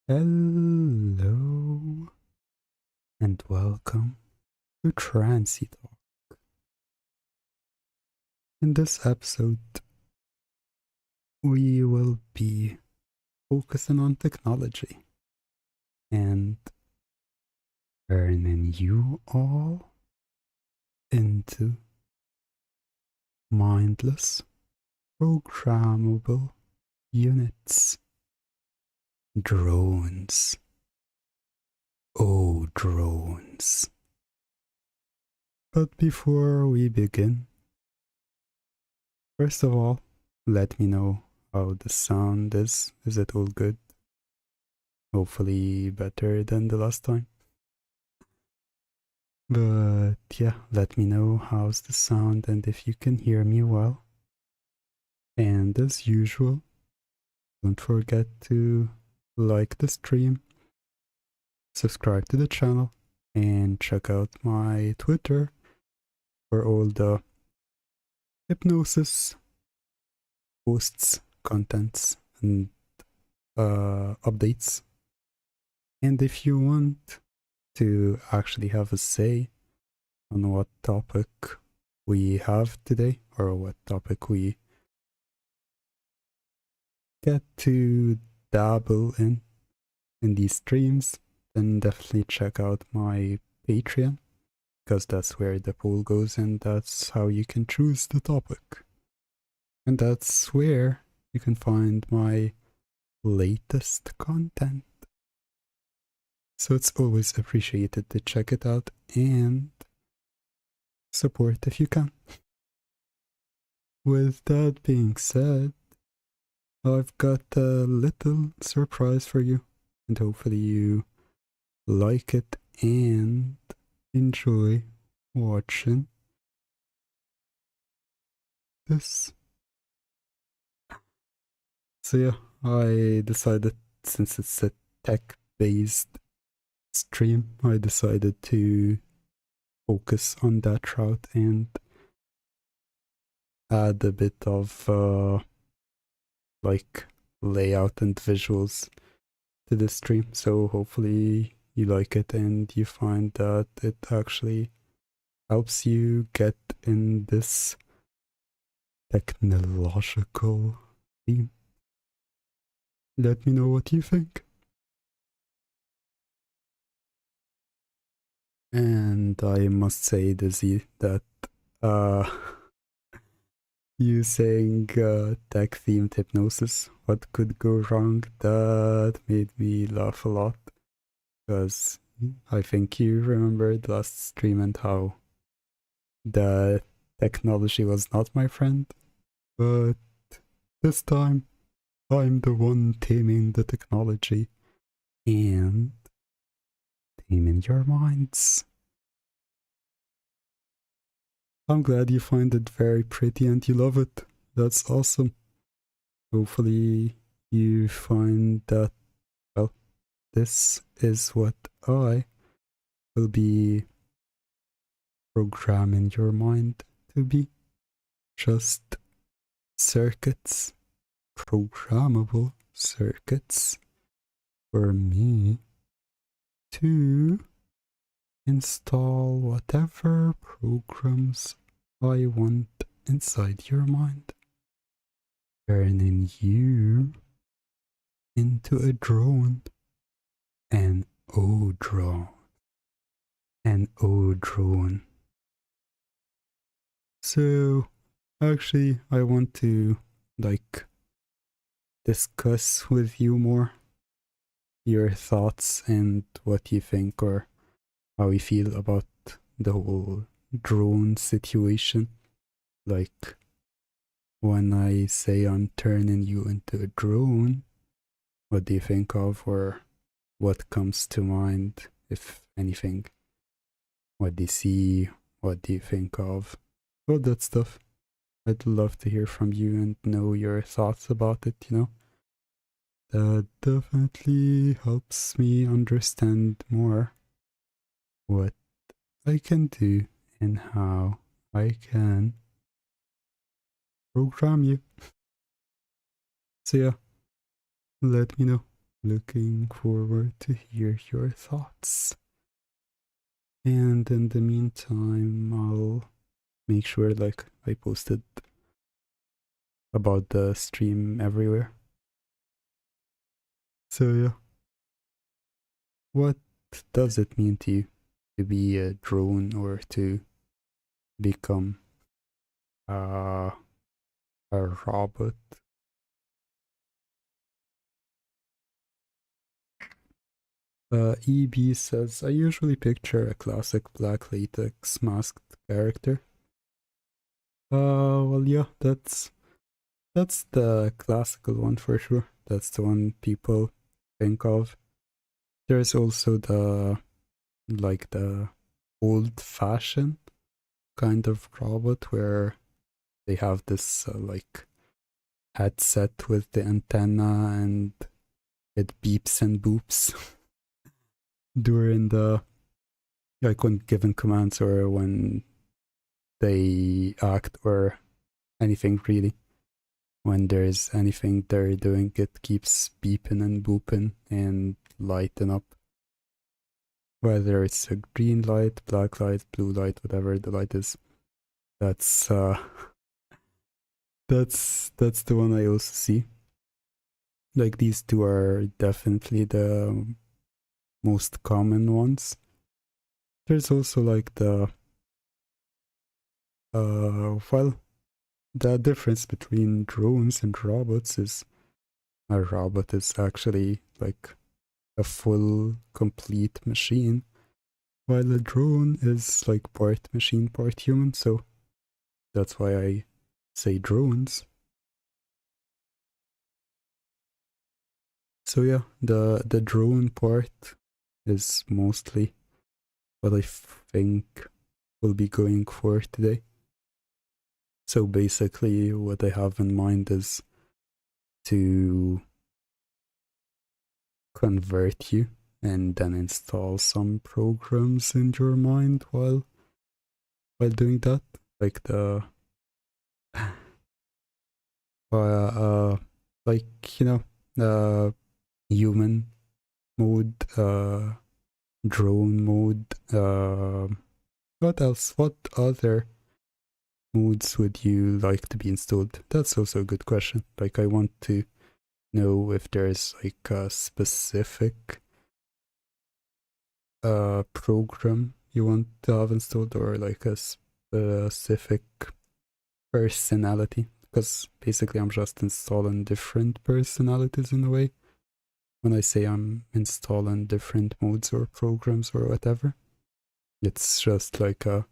Hello and welcome to Trancey Talk. In this episode, we will be focusing on technology and turning you all into mindless, programmable units. Drones. Oh, drones. But before we begin, first of all, let me know how the sound is. Is it all good? Hopefully better than the last time. But yeah, let me know how's the sound and if you can hear me well. And as usual, don't forget to like the stream, subscribe to the channel, and check out my Twitter for all the hypnosis posts, contents, and updates. And if you want to actually have a say on what topic we have today, or what topic we get to dabble in these streams, then definitely check out my Patreon, because that's where the poll goes and that's how you can choose the topic. And that's where you can find my latest content. So it's always appreciated to check it out and support if you can. With that being said, I've got a little surprise for you, and hopefully you like it and enjoy watching this. So yeah, I decided, since it's a tech-based stream, I decided to focus on that route and add a bit of like layout and visuals to the stream. So hopefully you like it and you find that it actually helps you get in this technological theme. Let me know what you think. And I must say, Dizzy, that you saying tech-themed hypnosis, what could go wrong? That made me laugh a lot, because I think you remembered last stream and how the technology was not my friend, but this time I'm the one taming the technology and taming your minds. I'm glad you find it very pretty and you love it. That's awesome. Hopefully you find that, well, this is what I will be programming your mind to be. Just circuits, programmable circuits for me to install whatever programs I want inside your mind, turning you into a drone, an O drone, an O drone. So actually I want to discuss with you more your thoughts and what you think or how you feel about the whole drone situation. Like, when I say I'm turning you into a drone, what do you think of, or what comes to mind, if anything? What do you see? What do you think of? All that stuff. I'd love to hear from you and know your thoughts about it, you know? That definitely helps me understand more what I can do and how I can program you. So yeah, let me know looking forward to hear your thoughts. And in the meantime, I'll make sure like I posted about the stream everywhere. So yeah, what does it mean to you to be a drone or to become a robot? EB says, I usually picture a classic black latex masked character. Well, yeah, that's the classical one for sure. That's the one people think of. There's also the old-fashioned kind of robot where they have this headset with the antenna and it beeps and boops during the when given commands or when they act or anything really. When there's anything they're doing, it keeps beeping and booping and lighting up. Whether it's a green light, black light, blue light, whatever the light is. That's that's the one I also see. Like these two are definitely the most common ones. There's also like the the difference between drones and robots is a robot is actually like a full complete machine, while a drone is like part machine, part human, so that's why I say drones. So yeah, the drone part is mostly what I think we'll be going for today. So basically what I have in mind is to convert you and then install some programs in your mind while doing that, like the like human mode, drone mode, what else? What other modes would you like to be installed? That's also a good question. Like I want to know if there's like a specific program you want to have installed or like a specific personality, because basically I'm just installing different personalities in a way when I say I'm installing different modes or programs or whatever. It's just like a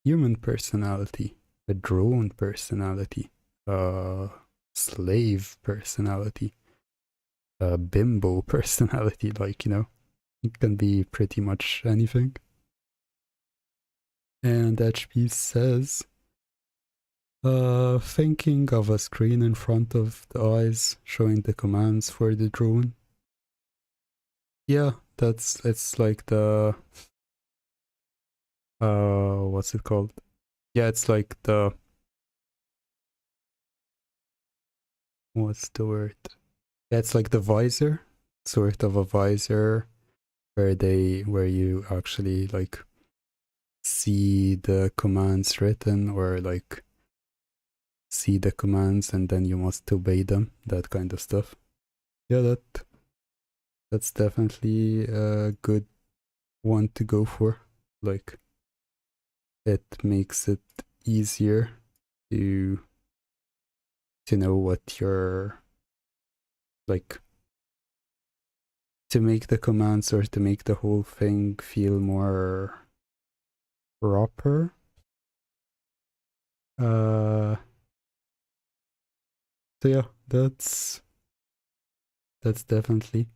human personality, a drone personality, a slave personality, a bimbo personality, like, it can be pretty much anything. And HP says, thinking of a screen in front of the eyes showing the commands for the drone. Yeah, it's like the, what's it called? Yeah, it's like the, what's the word? Yeah, it's like the visor, sort of a visor where you actually like see the commands written or like see the commands and then you must obey them, that kind of stuff. Yeah, that's definitely a good one to go for. Like it makes it easier to know what you're like, to make the commands or to make the whole thing feel more proper. So yeah, that's definitely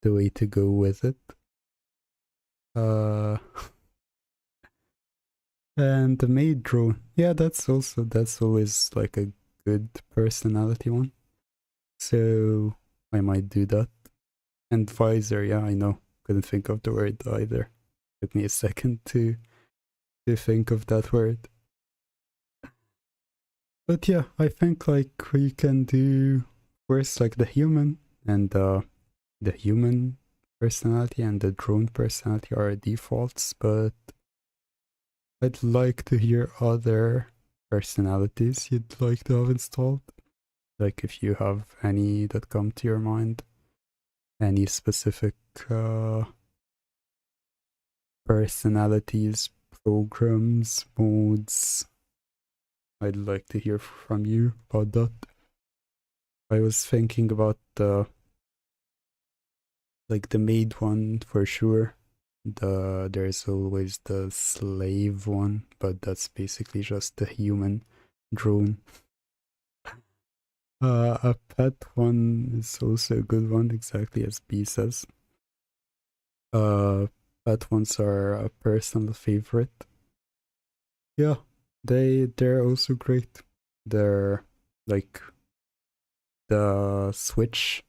the way to go with it. And the maid drone, yeah, that's always like a good personality one. So I might do that. And visor, yeah, I know. Couldn't think of the word either. Took me a second to think of that word. But yeah, I think like we can do first like the human and the human personality and the drone personality are defaults, but I'd like to hear other personalities you'd like to have installed. Like if you have any that come to your mind, any specific personalities, programs, modes. I'd like to hear from you about that. I was thinking about the maid one for sure. There's always the slave one, but that's basically just the human drone. A pet one is also a good one, exactly as B says. Pet ones are a personal favorite. Yeah, they're also great. They're like the switch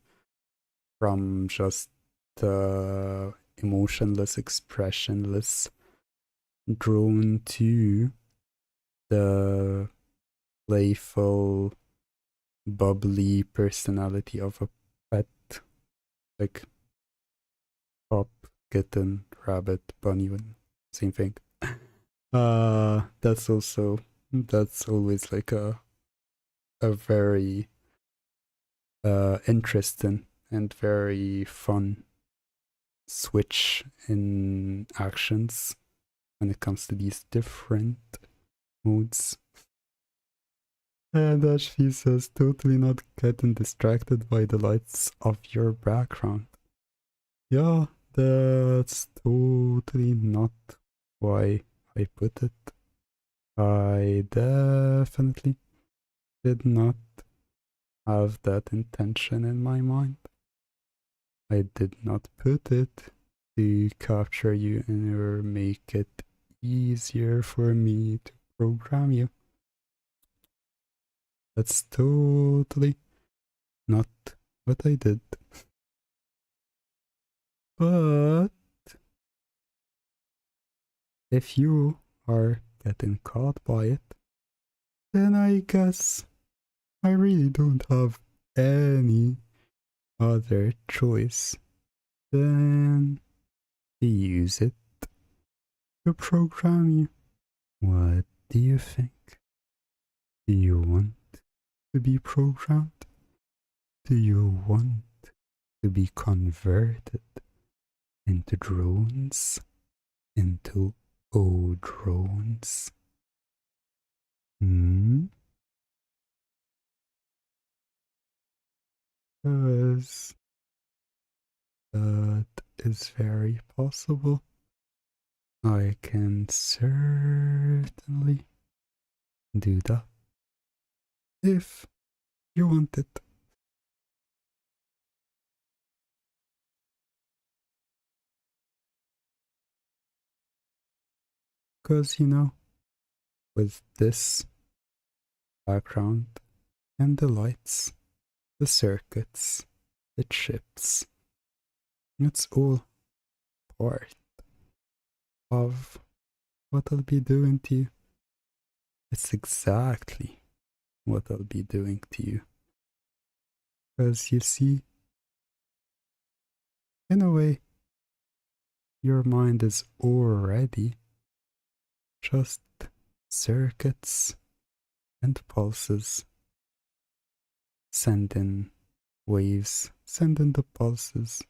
from just emotionless, expressionless drone to the playful, bubbly personality of a pet, like pop, kitten, rabbit, bunny, same thing. That's always like a very interesting and very fun switch in actions when it comes to these different modes. And Ashby says, totally not getting distracted by the lights of your background. Yeah, that's totally not why I put it. I definitely did not have that intention in my mind. I did not put it to capture you or make it easier for me to program you. That's totally not what I did. But if you are getting caught by it, then I guess I really don't have any other choice than to use it to program you. What do you think? Do you want to be programmed? Do you want to be converted into drones? Into O drones? Because that is very possible. I can certainly do that if you want it. Because, with this background and the lights, the circuits, the chips, it's all part of what I'll be doing to you. It's exactly what I'll be doing to you. Because you see, in a way, your mind is already just circuits and pulses. Sending waves, sending the pulses,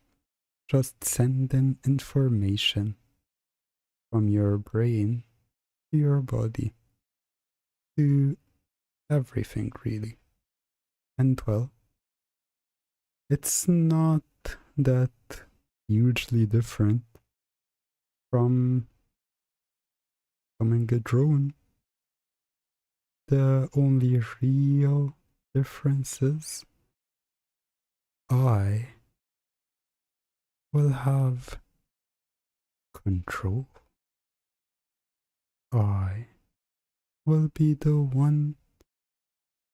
just sending information from your brain to your body, to everything really. And well, it's not that hugely different from becoming a drone. The only real difference is I will have control. I will be the one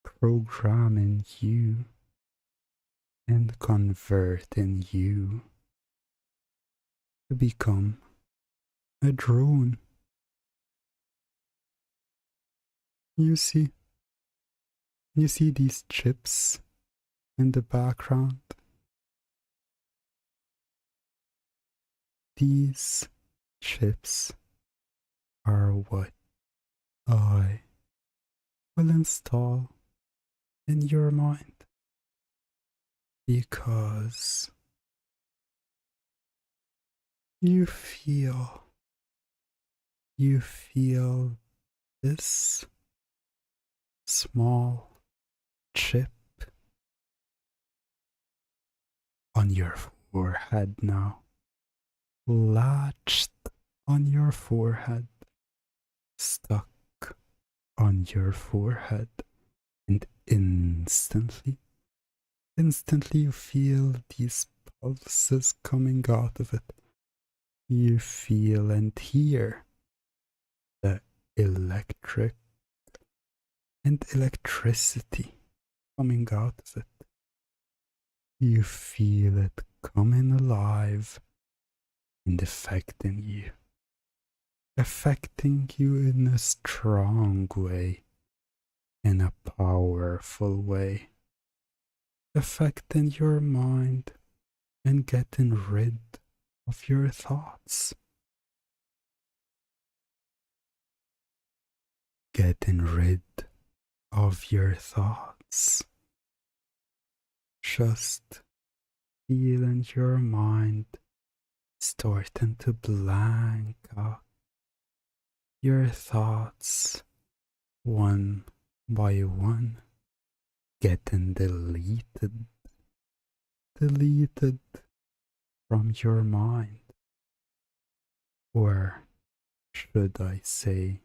programming you and converting you to become a drone. You see these chips in the background? these chips are what I will install in your mind, because you feel this small chip on your forehead now, latched on your forehead, stuck on your forehead, and instantly you feel these pulses coming out of it. You feel and hear the electric and electricity coming out of it. You feel it coming alive and affecting you in a strong way, in a powerful way, affecting your mind and getting rid of your thoughts. Getting rid of your thoughts. Just feeling your mind starting to blank out. Your thoughts, one by one, getting deleted from your mind. Or should I say,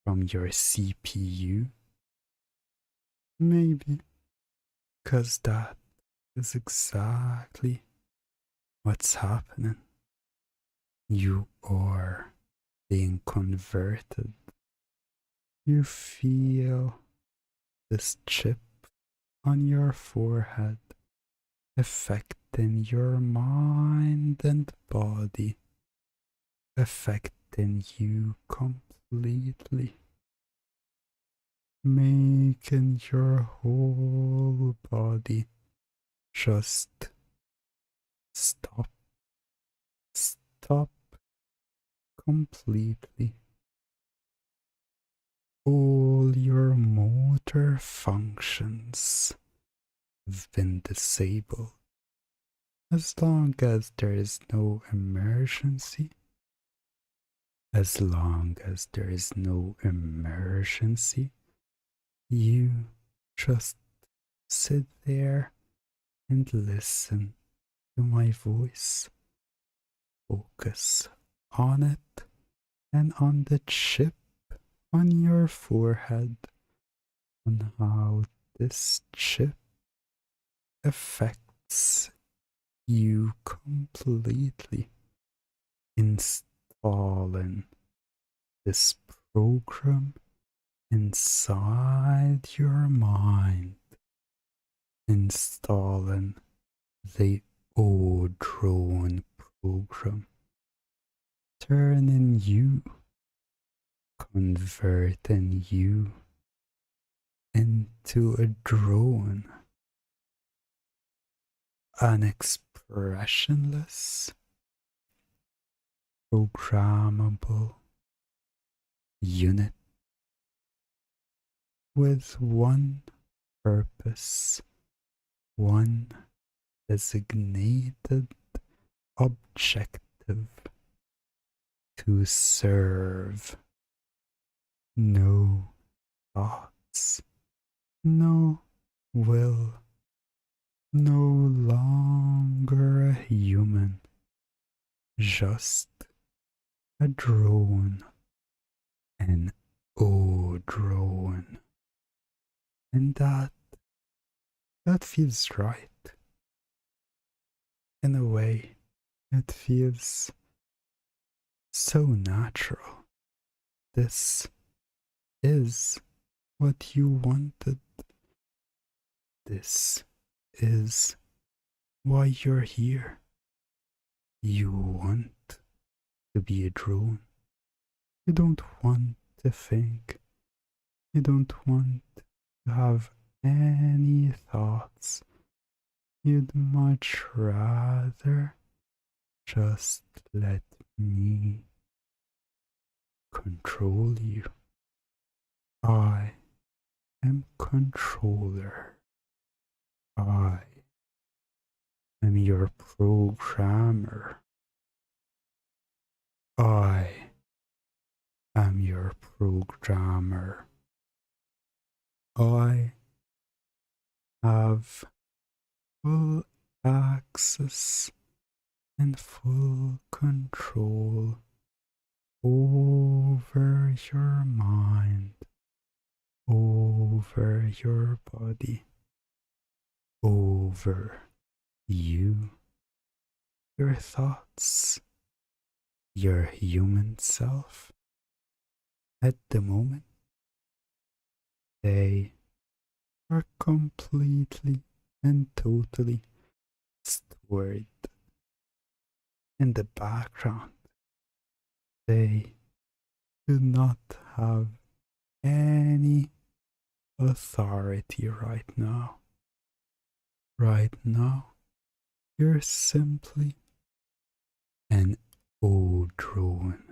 from your CPU? Maybe, because that is exactly what's happening. You are being converted. You feel this chip on your forehead affecting your mind and body, affecting you completely, making your whole body just stop completely. All your motor functions have been disabled. As long as there is no emergency, you just sit there and listen to my voice. Focus on it and on the chip on your forehead, on how this chip affects you completely, installing this program inside your mind, installing the O Drone program, turning you, converting you into a drone, an expressionless, programmable unit with one purpose, one designated objective: to serve. No thoughts, no will, no longer a human, just a drone, an O drone. And that feels right. In a way, it feels so natural. This is what you wanted. This is why you're here. You want to be a drone. You don't want to think. You don't want to have any thoughts. You'd much rather Just let me control you. I am controller. I am your programmer. I am your programmer. I have full access and full control over your mind, over your body, over you, your thoughts, your human self. At the moment, they are completely and totally stored in the background. They do not have any authority right now. Right now, you're simply an O drone,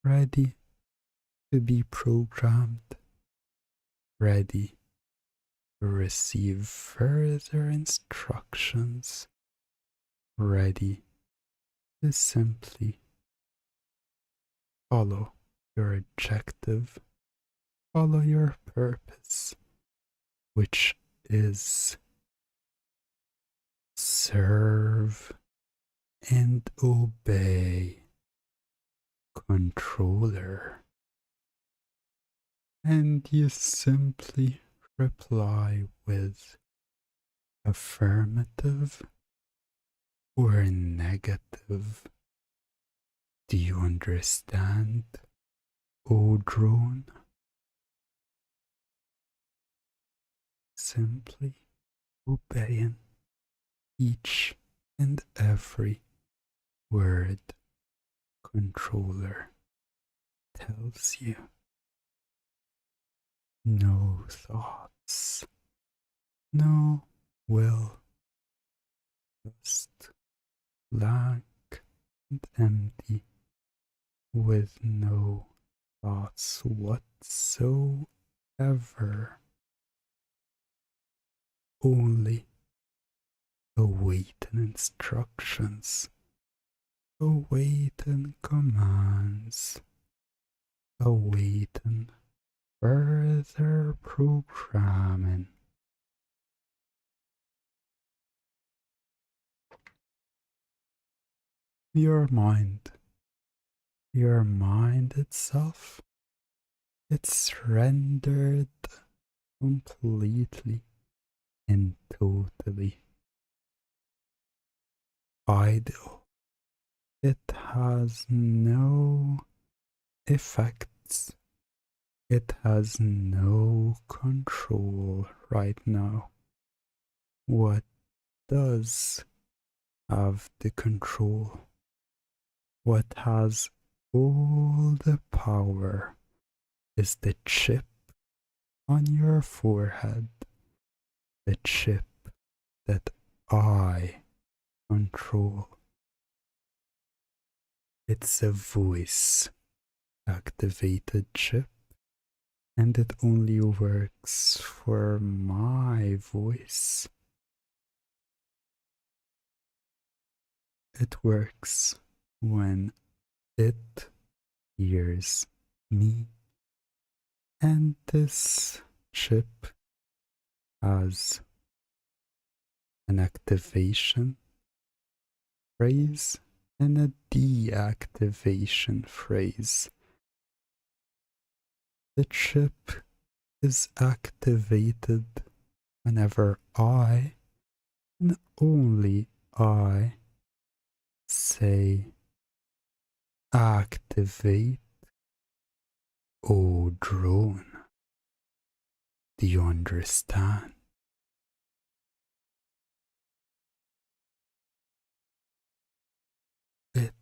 ready to be programmed, ready to receive further instructions, ready to simply follow your objective, follow your purpose, which is serve and obey controller. And you simply reply with affirmative or negative. Do you understand, O drone? Simply obeying each and every word controller tells you. No thoughts, no will, just blank and empty, with no thoughts whatsoever. Only awaiting instructions, awaiting commands, awaiting further programming. Your mind itself, it's rendered completely and totally idle. It has no effects. It has no control right now. What does have the control? What has all the power is the chip on your forehead, the chip that I control. It's a voice activated chip, and it only works for my voice. It works when it hears me, and this chip has an activation phrase and a deactivation phrase. The chip is activated whenever I, and only I, say activate O drone. Do you understand? It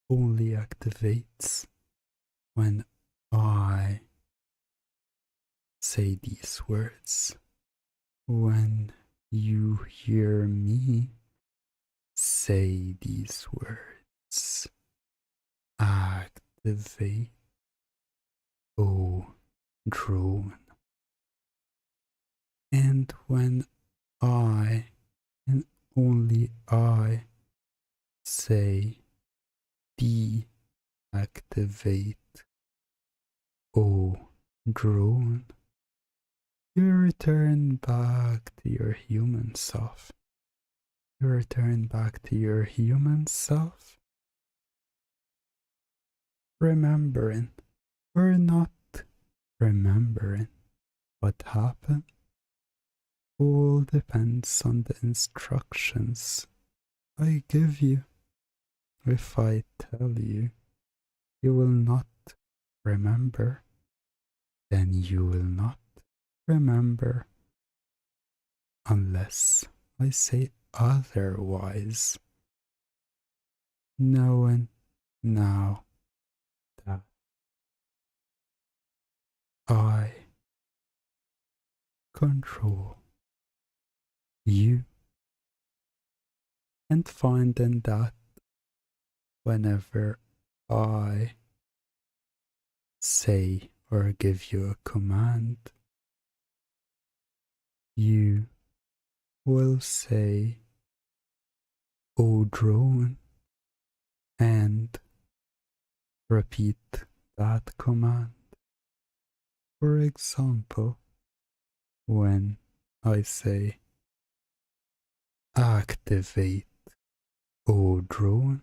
only activates when I say these words. When you hear me say these words. Activate O Drone. And when I, and only I, say deactivate O Drone, you return back to your human self. You return back to your human self, remembering or not remembering what happened. All depends on the instructions I give you. If I tell you you will not remember, then you will not remember unless I say otherwise. Knowing now that I control you, and finding that whenever I say or give you a command, you will say O Drone and repeat that command. For example, when I say activate O Drone,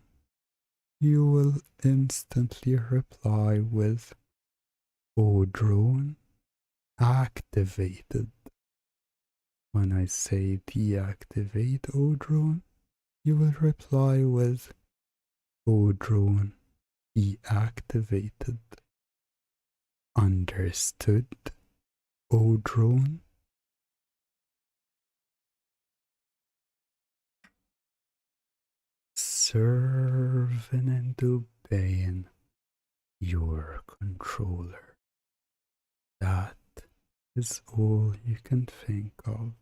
you will instantly reply with O Drone activated. When I say deactivate O Drone, you will reply with O Drone deactivated. Understood, O Drone? Serving and obeying your controller. That is all you can think of.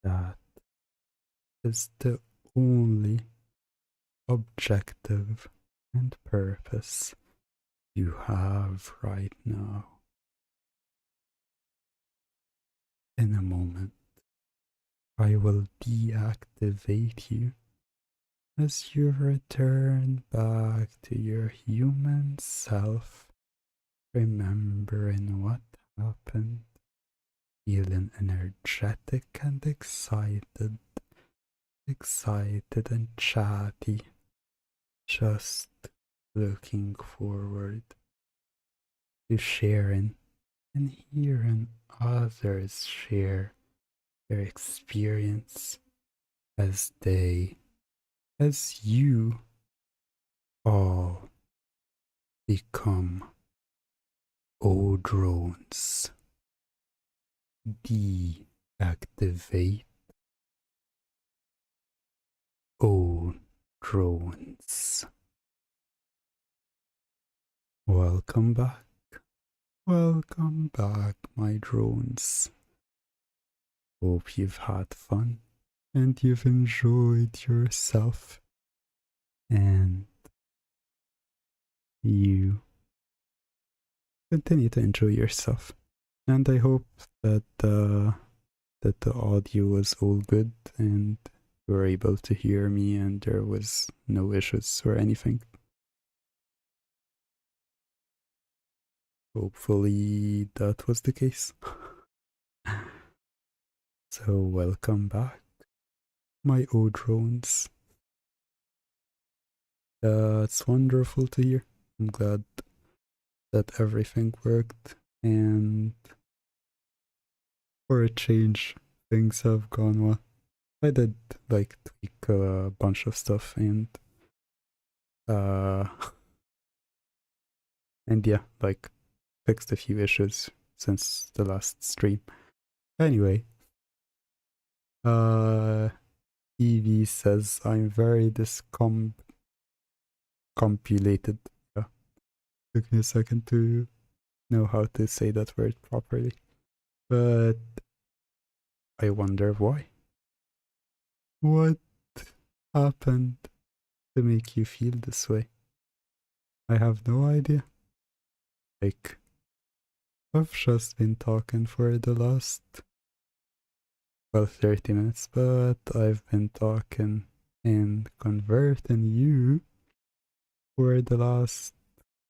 That is the only objective and purpose you have right now. In a moment, I will deactivate you as you return back to your human self, remembering what happened, feeling energetic and excited and chatty, just looking forward to sharing and hearing others share their experience as you all become O Drones. Deactivate O Drones. Welcome back. Welcome back, my drones. Hope you've had fun and you've enjoyed yourself, and you continue to enjoy yourself. And I hope that the audio was all good and you were able to hear me and there was no issues or anything. Hopefully that was the case. So welcome back, my O Drones. It's wonderful to hear. I'm glad that everything worked, and for a change, things have gone well. I did like tweak a bunch of stuff and yeah, like fixed a few issues since the last stream. Anyway, Evie says I'm very discombobulated. Yeah, took me a second to know how to say that word properly, but I wonder why. What happened to make you feel this way? I have no idea. Like, I've just been talking for the last, 30 minutes, but I've been talking and converting you for the last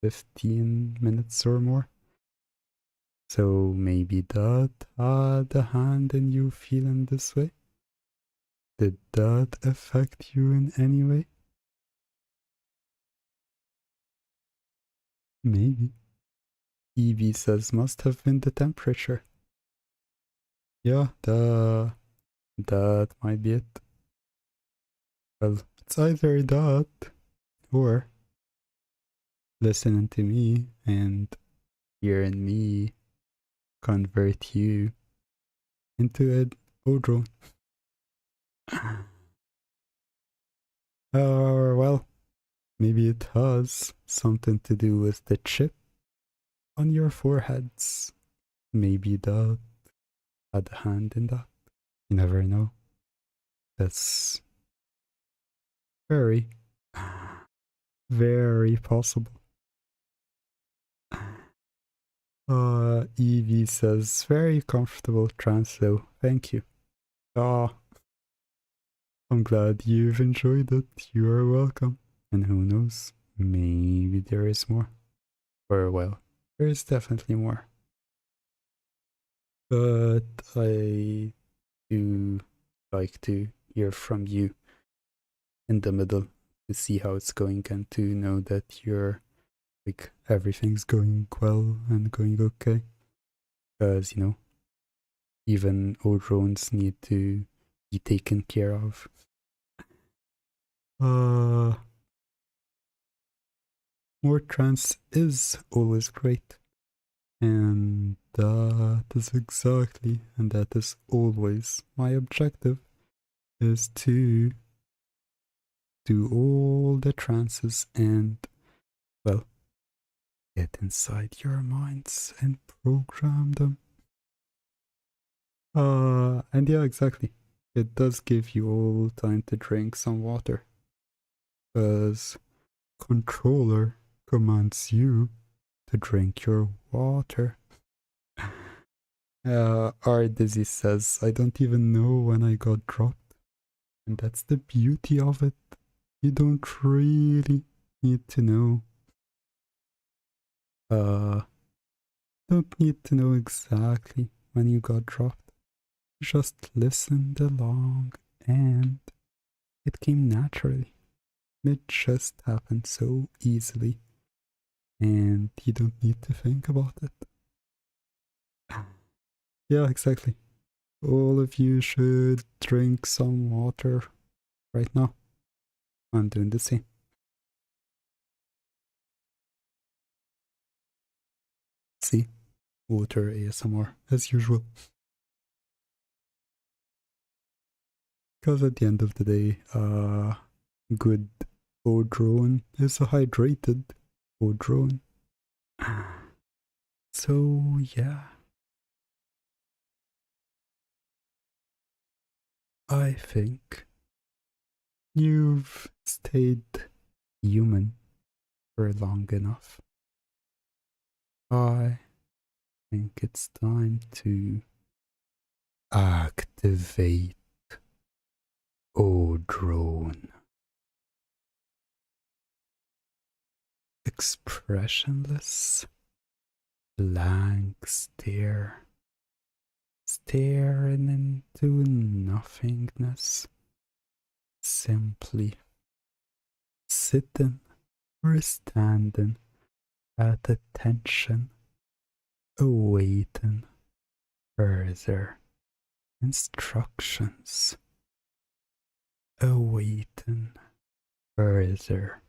15 minutes or more. So maybe that had a hand in you feeling this way? Did that affect you in any way? Maybe. Evie says must have been the temperature. Yeah, that might be it. Well, it's either that or listening to me and hearing me convert you into an O drone. Or, well, maybe it has something to do with the chip on your foreheads. Maybe that had a hand in that. You never know. That's very, very possible. Evie says, very comfortable trance though. Thank you. Ah, I'm glad you've enjoyed it. You are welcome. And who knows, maybe there is more. Or, well, there is definitely more. But I do like to hear from you in the middle to see how it's going and to know that you're, like, everything's going well and going okay. Because, you know, even O drones need to be taken care of. More trance is always great. And that is exactly, and that is always my objective, is to do all the trances and, well, get inside your minds and program them. And yeah, exactly. It does give you all time to drink some water. Because controller commands you to drink your water. Our Dizzy says, I don't even know when I got dropped. And that's the beauty of it. You don't really need to know. Don't need to know exactly when you got dropped. Just listened along and it came naturally. It just happened so easily. And you don't need to think about it. Yeah, exactly. All of you should drink some water right now. I'm doing the same. See, water ASMR as usual. Because at the end of the day, good O drone is a hydrated O drone. So yeah, I think you've stayed human for long enough. I think it's time to activate O drone. Expressionless, blank stare, staring into nothingness, simply sitting or standing at attention, awaiting further instructions, awaiting further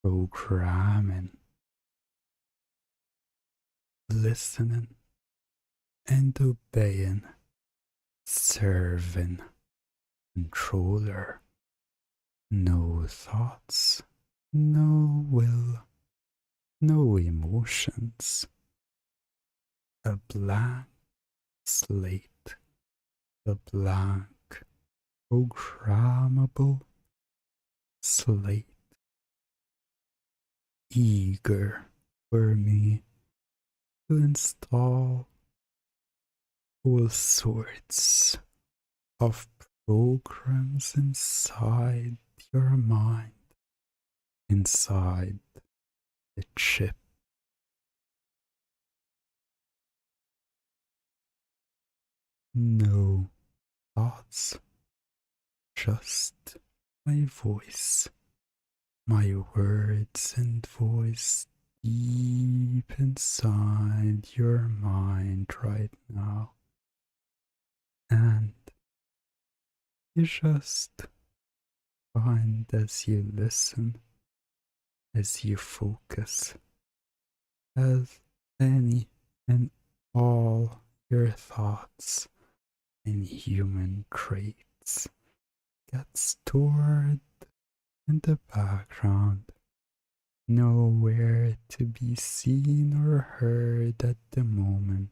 programming, listening and obeying, serving, controller, no thoughts, no will, no emotions, a blank slate, a blank programmable slate, eager for me to install all sorts of programs inside your mind, inside the chip. No thoughts, just my voice, my words and voice deep inside your mind right now. And you just find as you listen, as you focus, as any and all your thoughts and human traits get stored in the background, nowhere to be seen or heard at the moment.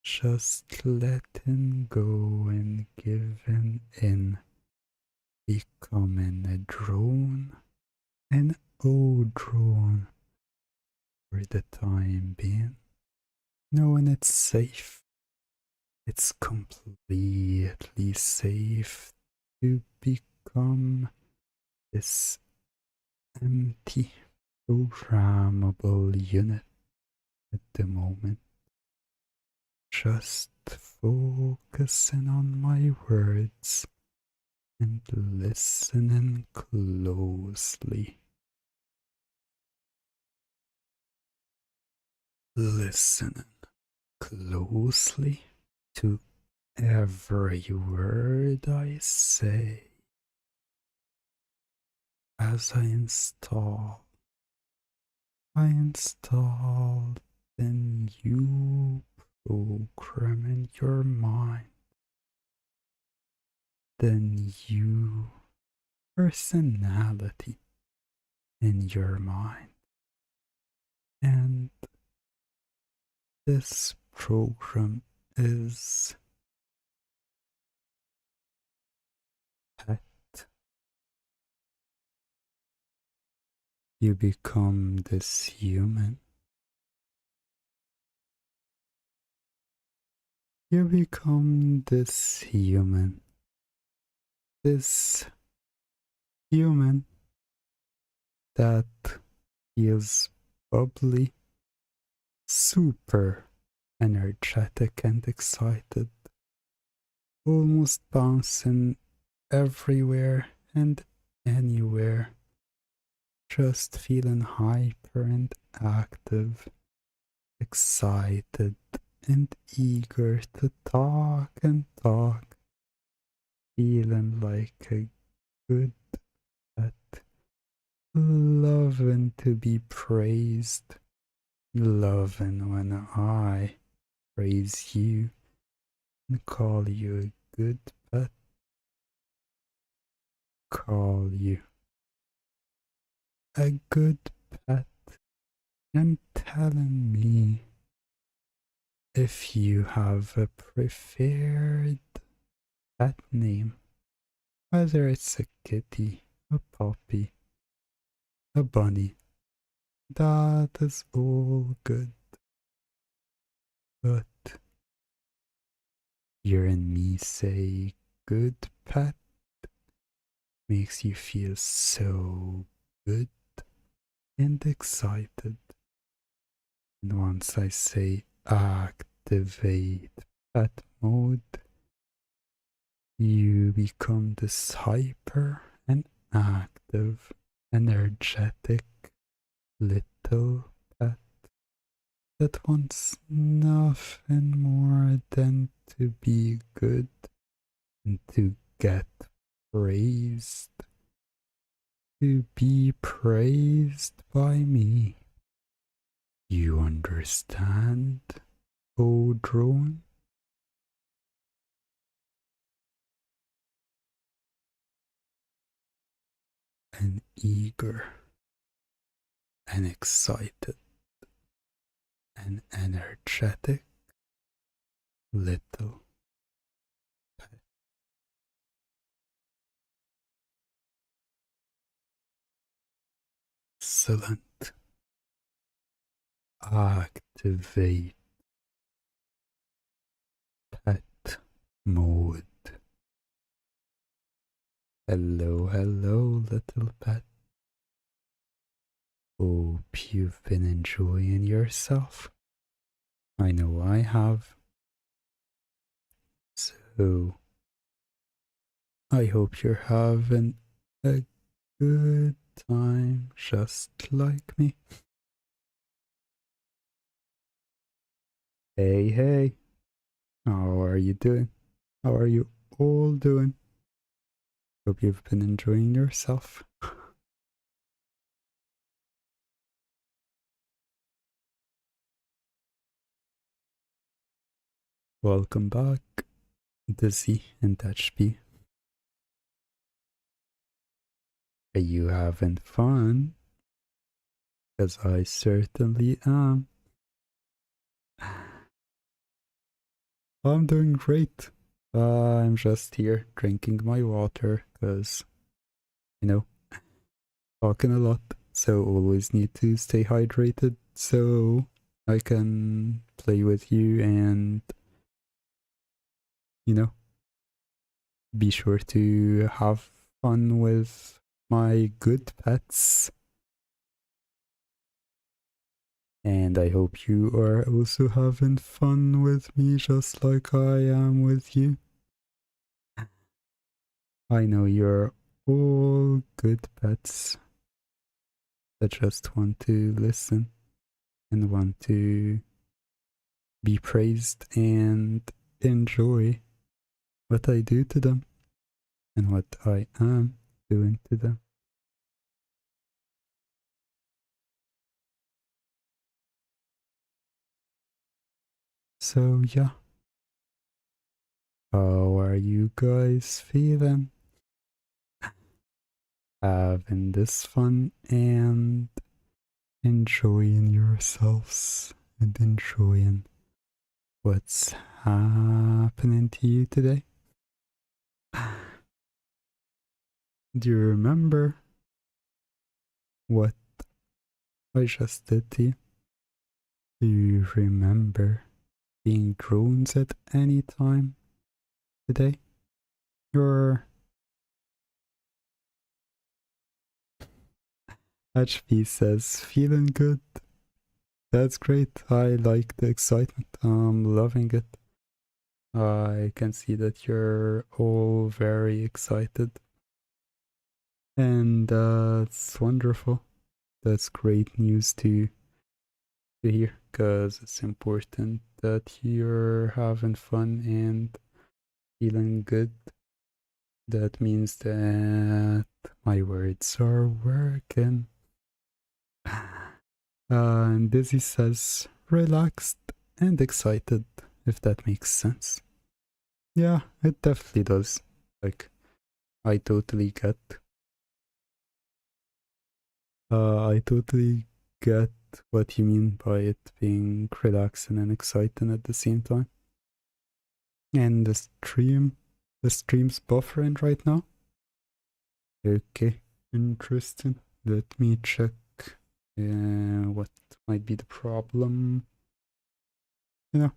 Just letting go and giving in, becoming a drone, an O drone for the time being, knowing it's safe. It's completely safe to become this empty, programmable unit at the moment. Just focusing on my words and listening closely. Listening closely to every word I say as I install the new program in your mind, the new personality in your mind. And this program is pet. You become this human. You become this human. This human that feels bubbly, super energetic and excited, almost bouncing everywhere and anywhere, just feeling hyper and active, excited and eager to talk and talk, feeling like a good pet, loving to be praised, loving when I praise you and call you a good pet, call you a good pet, and telling me if you have a preferred pet name, whether it's a kitty, a puppy, a bunny, that is all good. But hearing me say good pet makes you feel so good and excited. And once I say activate pet mode, you become this hyper and active, energetic little pet that wants nothing more than to be good and to get praised, to be praised by me. You understand, O drone? And eager and excited and energetic little pet. Excellent. Activate pet mode. Hello, hello, little pet. Hope you've been enjoying yourself. I know I have. So, I hope you're having a good time just like me. Hey, hey. How are you doing? How are you all doing? Hope you've been enjoying yourself. Welcome back, Dizzy and HB. Are you having fun? Because I certainly am. I'm doing great. I'm just here drinking my water because, you know, talking a lot. So always need to stay hydrated so I can play with you and, you know, be sure to have fun with my good pets. And I hope you are also having fun with me just like I am with you. I know you're all good pets that just want to listen and want to be praised and enjoy what I do to them and what I am doing to them. So yeah, how are you guys feeling? Having this fun and enjoying yourselves and enjoying what's happening to you today? Do you remember what I just did to you? Do you remember being drones at any time today? Your HP says, feeling good. That's great. I like the excitement. I'm loving it. I can see that you're all very excited. And that's wonderful. That's great news to hear because it's important that you're having fun and feeling good. That means that my words are working. And Dizzy says relaxed and excited, if that makes sense. Yeah, it definitely does. Like, I totally get. I totally get what you mean by it being relaxing and exciting at the same time. And the stream's buffering right now. Okay, interesting. Let me check what might be the problem. You know,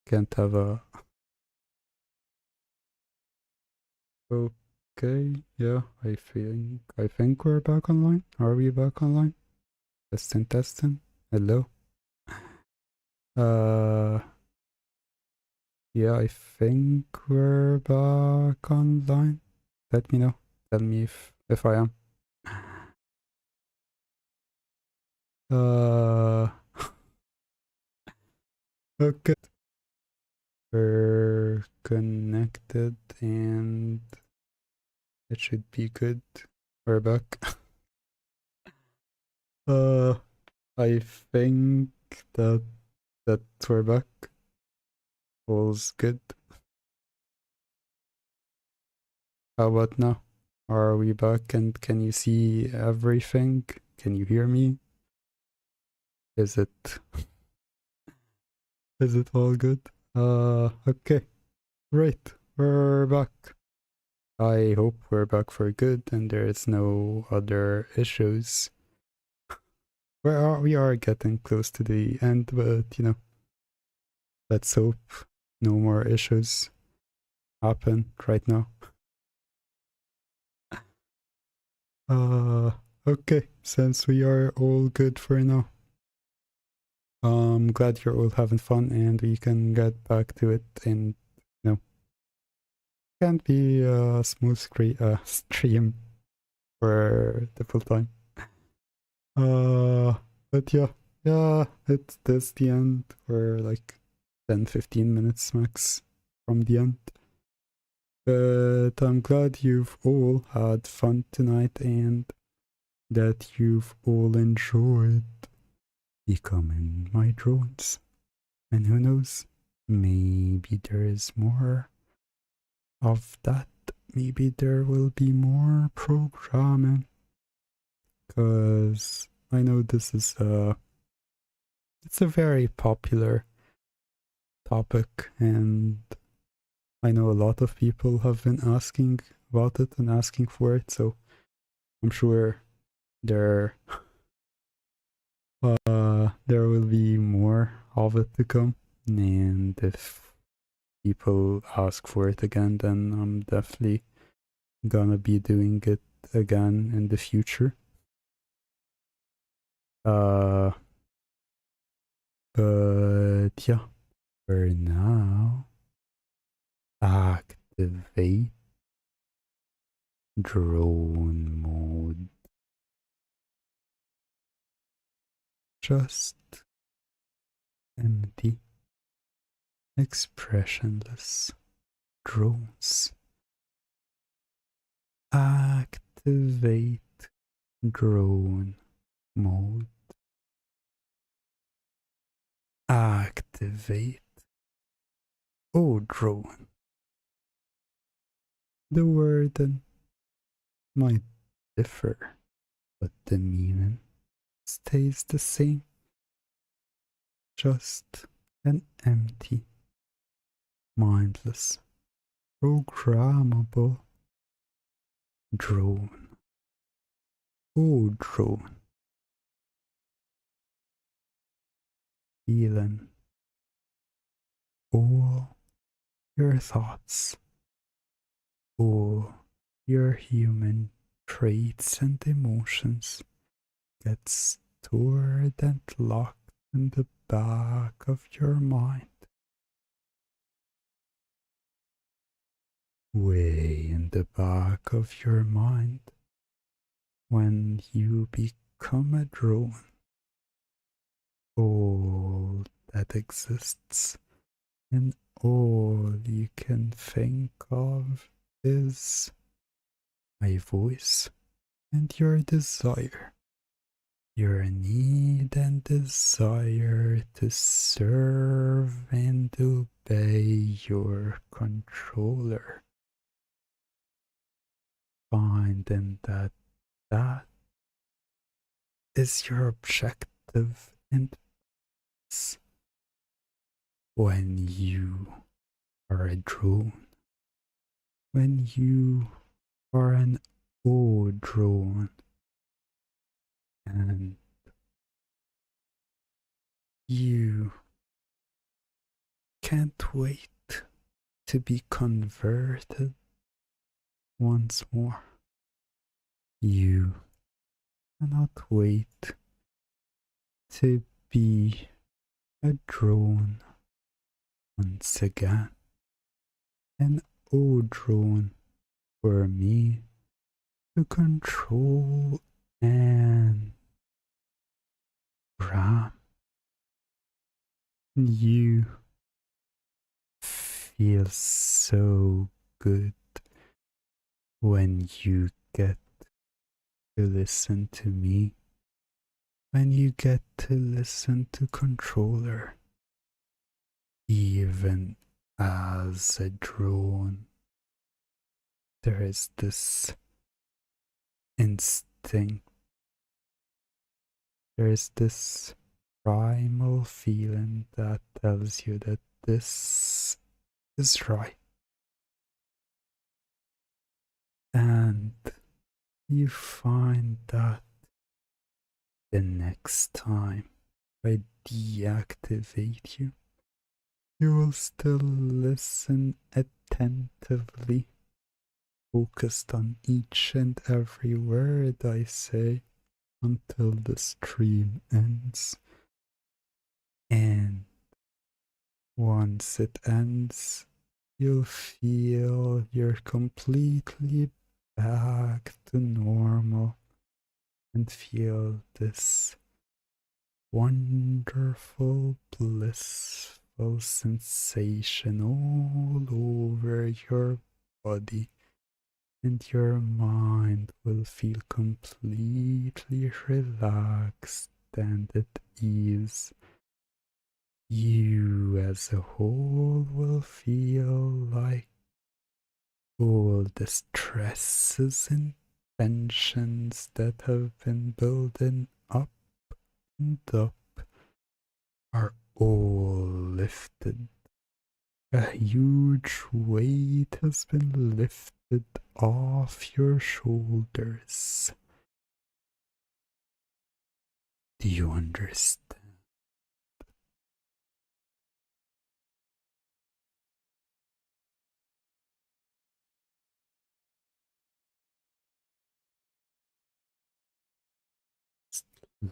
can't have a... Okay, yeah, I think we're back online. Are we back online? Testing, testing. Hello. Yeah, I think we're back online. Let me know. Tell me if I am. Okay. We're connected and it should be good. We're back. I think that we're back. All's good. How about now? Are we back and can you see everything? Can you hear me? Is it all good? Okay. Great. We're back. I hope we're back for good and there's no other issues. we are getting close to the end, but you know, let's hope no more issues happen right now. Okay, since we are all good for now, I'm glad you're all having fun and we can get back to it. And you know, can't be a smooth stream for the full time. But yeah, it's this the end. We're like 10-15 minutes max from the end. But I'm glad you've all had fun tonight and that you've all enjoyed becoming my drones. And who knows, maybe there is more of that. Maybe there will be more programming. Because I know this is it's a very popular topic, and I know a lot of people have been asking about it and asking for it, so I'm sure there will be more of it to come. And if people ask for it again, then I'm definitely gonna be doing it again in the future. But yeah, for now, activate drone mode. Just empty, expressionless drones. Activate drone mode. Activate O Drone. The word might differ, but the meaning stays the same. Just an empty, mindless, programmable drone. O Drone. Feeling all your thoughts, all your human traits and emotions get stored and locked in the back of your mind. Way in the back of your mind, when you become a drone, all that exists and all you can think of is my voice and your desire, your need and desire to serve and obey your controller, finding that that is your objective and purpose. When you are a drone, when you are an O drone, and you can't wait to be converted once more. You cannot wait to be a drone once again. An O drone for me to control and ram. You feel so good when you get to listen to me, when you get to listen to controller, even as a drone. There is this instinct, there is this primal feeling that tells you that this is right. And you find that the next time I deactivate you, you will still listen attentively, focused on each and every word I say until the stream ends. And once it ends, you'll feel you're completely back to normal and feel this wonderful, blissful sensation all over your body, and your mind will feel completely relaxed and at ease. You as a whole will feel like all the stresses and tensions that have been building up and up are all lifted. A huge weight has been lifted off your shoulders. Do you understand?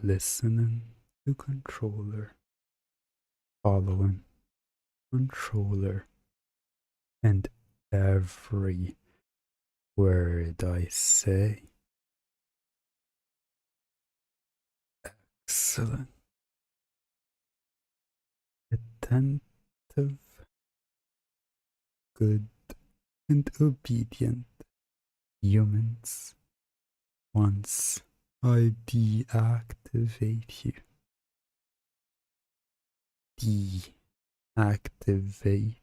Listening to controller, following controller, and every word I say. Excellent. Attentive, good, and obedient humans. Once I deactivate you, deactivate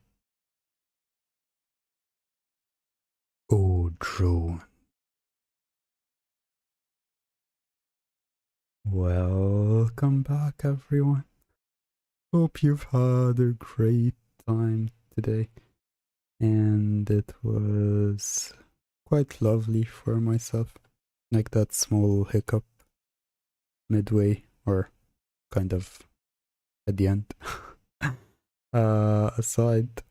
O Drone. Welcome back, everyone. Hope you've had a great time today, and it was quite lovely for myself. Like that small hiccup midway, or kind of at the end. Aside,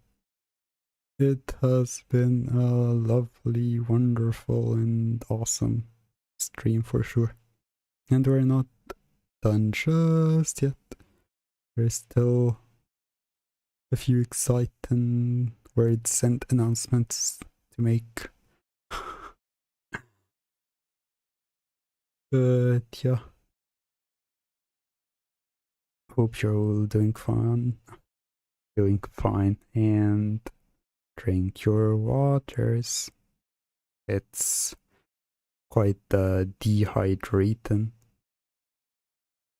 it has been a lovely, wonderful, and awesome stream for sure. And we're not done just yet. There's still a few exciting words and announcements to make. But yeah, hope you're all doing fine, and drink your waters. It's quite the dehydrating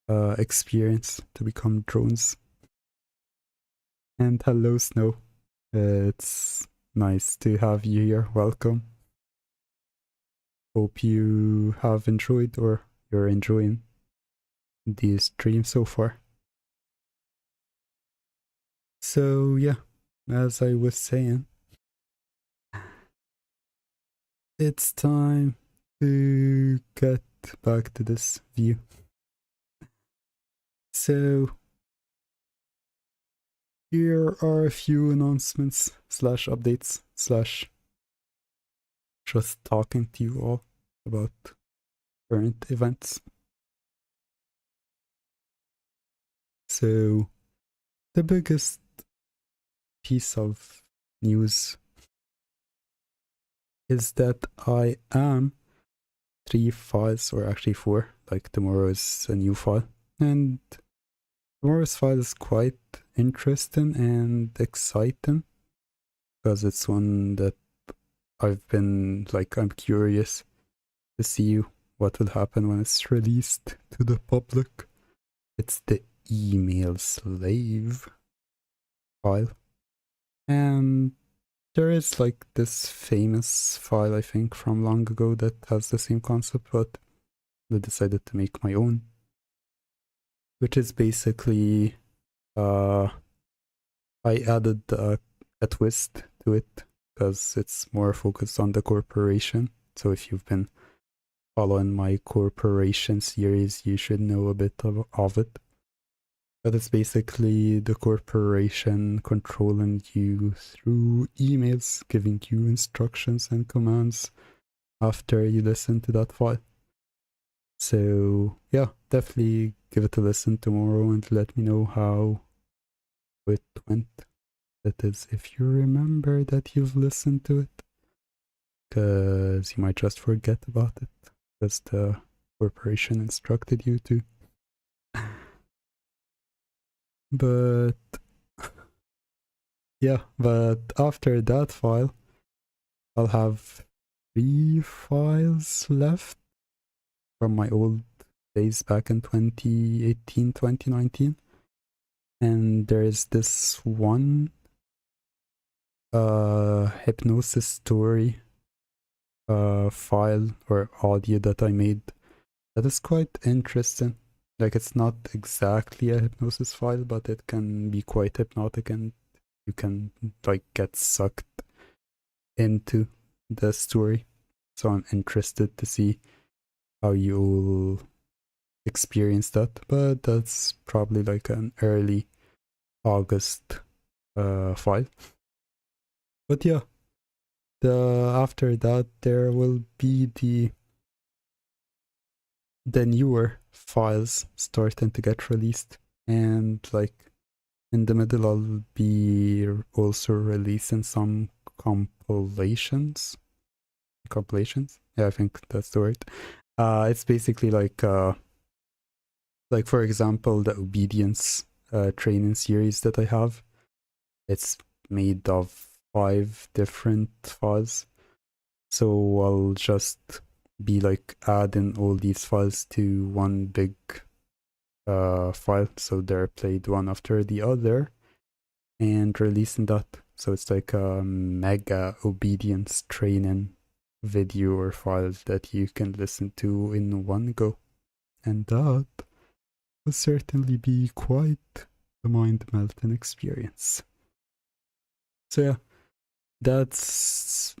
experience to become drones. And hello, Snow. It's nice to have you here. Welcome. Hope you have enjoyed, or you're enjoying, the stream so far. So yeah, as I was saying, it's time to get back to this view. So here are a few announcements / updates / just talking to you all about current events. So the biggest piece of news is that I am 3 files, or actually 4, like tomorrow is a new file, and tomorrow's file is quite interesting and exciting because it's one that I've been like, I'm curious to see what will happen when it's released to the public. It's the email slave file, and there is like this famous file, I think, from long ago that has the same concept, but I decided to make my own, which is basically I added a twist to it because it's more focused on the corporation. So if you've been following my corporation series, you should know a bit of it. But it's basically the corporation controlling you through emails, giving you instructions and commands after you listen to that file. So yeah, definitely give it a listen tomorrow and let me know how it went. That is, if you remember that you've listened to it, because you might just forget about it, because the corporation instructed you to. But yeah, but after that file, I'll have 3 files left from my old days back in 2018, 2019. And there's this one hypnosis story file or audio that I made that is quite interesting. Like, it's not exactly a hypnosis file, but it can be quite hypnotic and you can like get sucked into the story. So I'm interested to see how you'll experience that, but that's probably like an early August file. But yeah, after that there will be the newer files starting to get released, and like in the middle I'll be also releasing some compilations. Yeah, I think that's the word. It's basically like for example the obedience training series that I have. It's made of 5 different files, so I'll just be like adding all these files to one big file, so they're played one after the other, and releasing that. So it's like a mega obedience training video or file that you can listen to in one go, and that will certainly be quite a mind-melting experience. So yeah, that's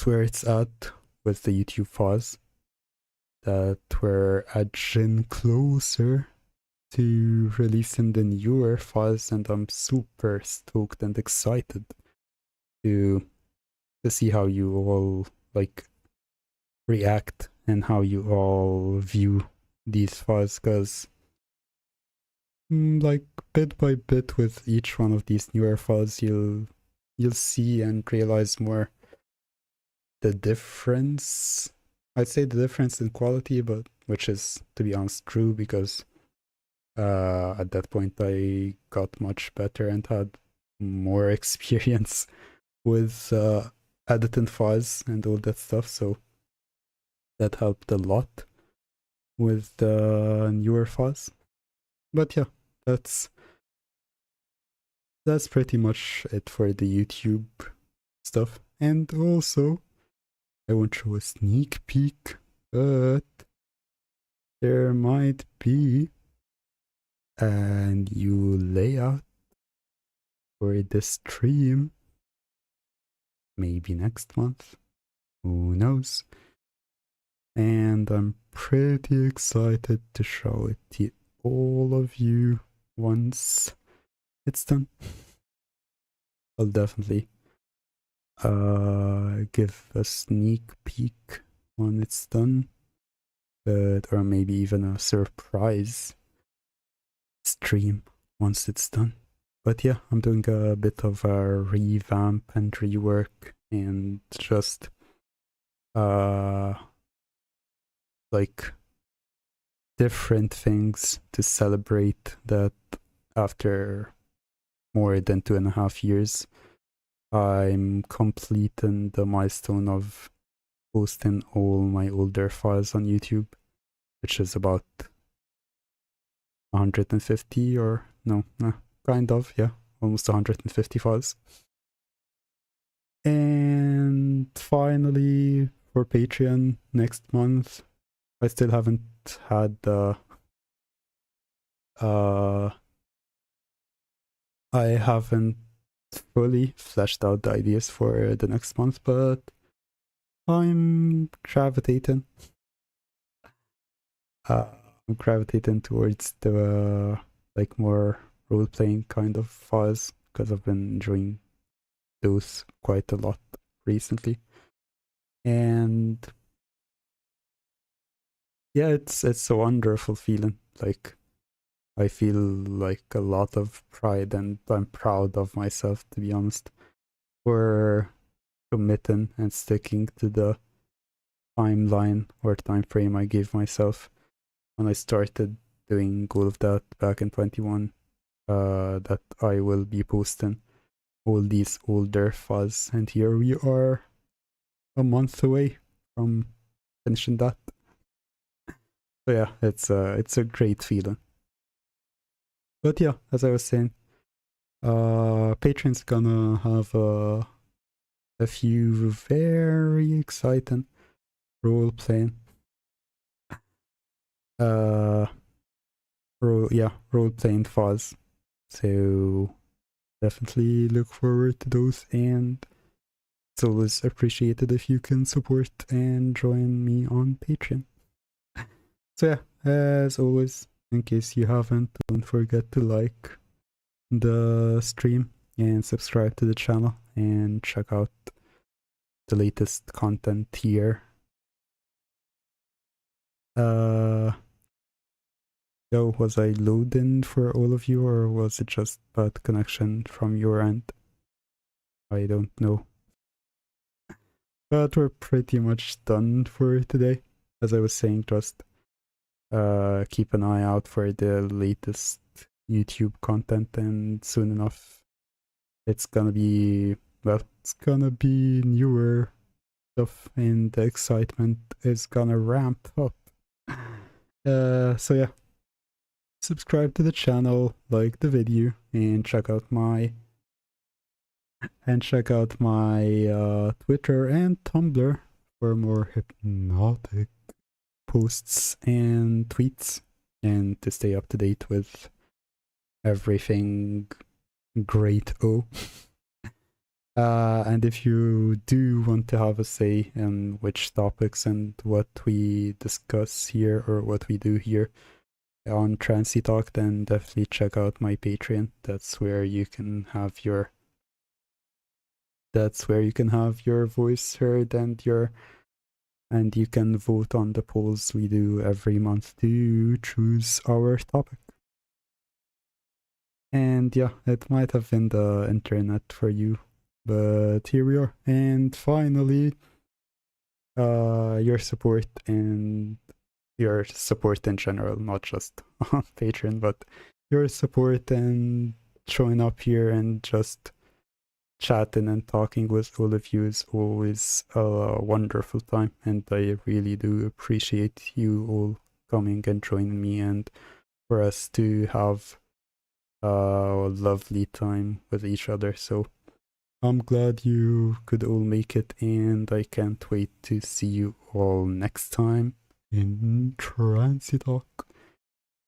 where it's at with the YouTube files. That we're edging closer to releasing the newer files, and I'm super stoked and excited to see how you all like react and how you all view these files, because like bit by bit with each one of these newer files you'll see and realize more the difference. I'd say the difference in quality, but which is, to be honest, true, because at that point I got much better and had more experience with editing files and all that stuff, so that helped a lot with the newer files. But yeah, that's pretty much it for the YouTube stuff. And also, I won't show a sneak peek, but there might be a new layout for the stream. Maybe next month. Who knows? And I'm pretty excited to show it to all of you once it's done. I'll definitely give a sneak peek when it's done, or maybe even a surprise stream once it's done. But yeah, I'm doing a bit of a revamp and rework and just like different things to celebrate that after more than 2.5 years I'm completing the milestone of posting all my older files on YouTube, which is about 150 or no, kind of, yeah, almost 150 files. And finally, for Patreon next month, I still haven't had the I haven't fully fleshed out the ideas for the next month, but I'm gravitating I'm gravitating towards the like more role-playing kind of files because I've been enjoying those quite a lot recently. And yeah, it's a wonderful feeling. Like I feel like a lot of pride, and I'm proud of myself, to be honest, for committing and sticking to the timeline or time frame I gave myself when I started doing all of that back in 21. That I will be posting all these older files, and here we are a month away from finishing that. So yeah, it's a great feeling. But yeah, as I was saying, Patreon's gonna have a few very exciting role playing role playing files. So definitely look forward to those, and it's always appreciated if you can support and join me on Patreon. So yeah, as always, in case you haven't, don't forget to like the stream and subscribe to the channel and check out the latest content here. Yo, was I loading for all of you, or was it just bad connection from your end? I don't know. But we're pretty much done for today. As I was saying, just keep an eye out for the latest YouTube content, and soon enough it's gonna be, well, it's gonna be newer stuff, and the excitement is gonna ramp up. So yeah, subscribe to the channel, like the video, and check out my Twitter and Tumblr for more hypnotic posts and tweets, and to stay up to date with everything great O. And if you do want to have a say in which topics and what we discuss here or what we do here on Trancey Talk, then definitely check out my Patreon. That's where you can have your voice heard, and you can vote on the polls we do every month to choose our topic. And yeah, it might have been the internet for you, but here we are. And finally, your support in general, not just on Patreon, but your support and showing up here and just chatting and talking with all of you is always a wonderful time, and I really do appreciate you all coming and joining me, and for us to have a lovely time with each other. So I'm glad you could all make it, and I can't wait to see you all next time in Trancey Talk.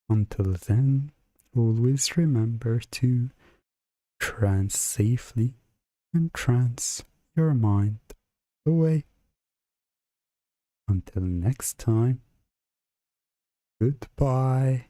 Until then, always remember to trance safely and trance your mind away. Until next time, goodbye.